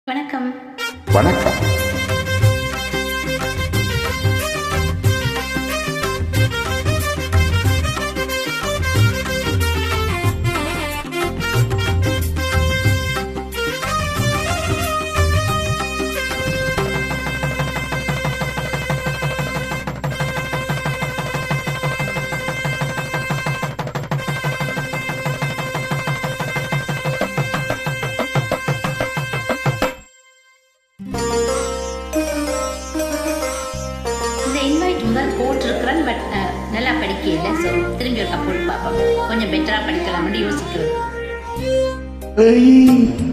வணக்கம். வணக்கம். முதல் போட்டிருக்கிறேன். பட் நல்லா படிக்கல. ஸோ திரும்பி ஒரு போட்டு பார்ப்போம். கொஞ்சம் பெட்டரா படிக்கலாம்னு யோசிக்கிறேன்.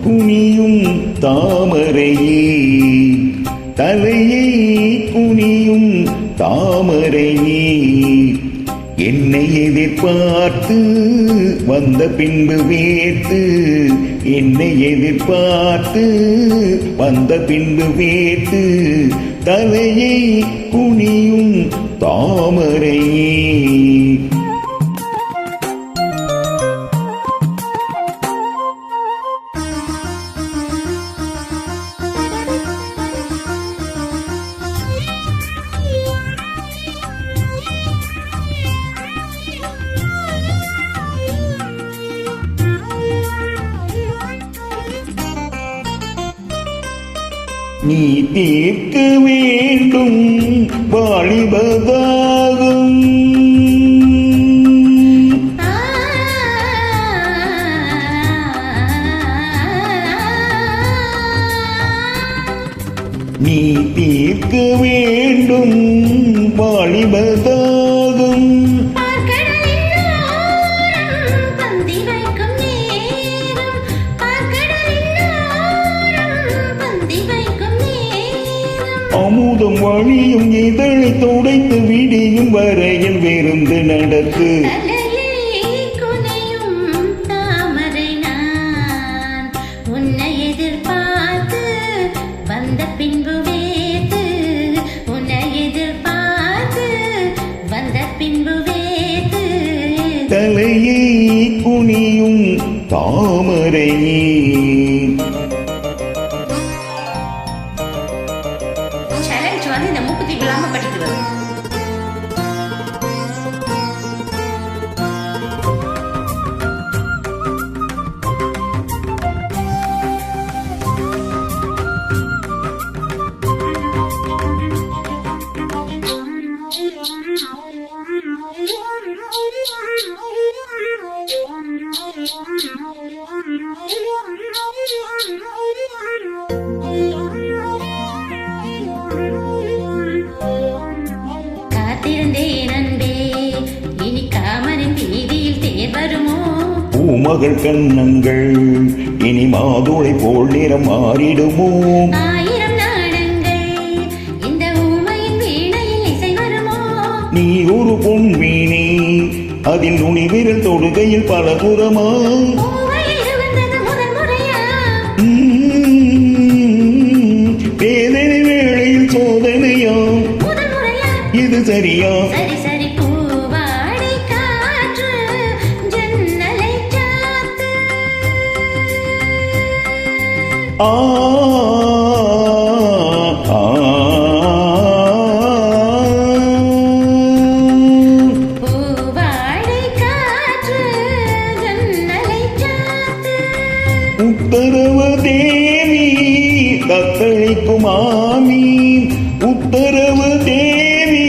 குனியும் தாமரையே, தலையை குனியும் தாமரையே, என்னை எதிர்பார்த்து வந்த பின்பு வேத்து, என்னை எதிர்பார்த்து வந்த பின்பு வேத்து, தலையை குனியும் தாமரையே. நீ தீர்க்க வேண்டும் வாலிபதாகும், நீ தீர்க்க வேண்டும் வாலிபதாகும், அமுதம் வழியும் இதழை துடைத்து விடியும் வரையில் விருந்து நடத்து. உன்னை எதிர்பார்த்து வந்த பின்பு வேத்து, உன்னை எதிர்பார்த்து வந்த பின்பு வேத்து, தலையை குனியும் தாமரையே. இந்த மூக்குத்தி இல்லாம படித்து வரும். பூமகள் கண்ணங்கள் இனி மாதுளை போல் நிறம் மாறிடுமோ? ஆயிரம் நாடங்கள் இந்த ஊமையின் வீணையில் இசை வருமோ? நீ ஒரு பொன் வீணை, அதில் நுனி விரல் தொடுகையில் பல புறமா? வேதனை வேளையில் சோதனையா? இது சரியா? உத்தரவு தேவி கத்தளிக்கும் ஆமி, உத்தரவு தேவி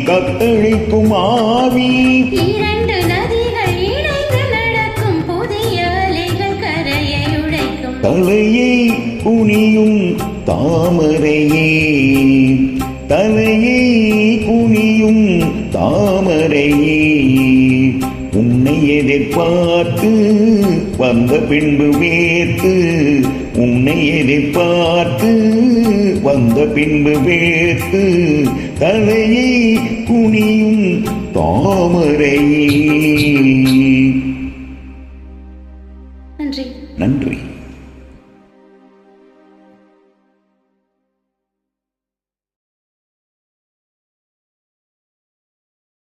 கத்தளிக்கும் ஆமி. இரண்டு நதிகள் இணைந்து நடக்கும் புதிய அலைகள் கரையை உடைக்கும். தலையை குனியும் தாமரையே, தலையை குனியும் தாமரையே, உன்னை எதிர்பார்த்து வந்த பின்பு வேத்து, உன்னை எதிர்பார்த்து வந்த பின்பு வேத்து, தலையை குனியும் தாமரையே.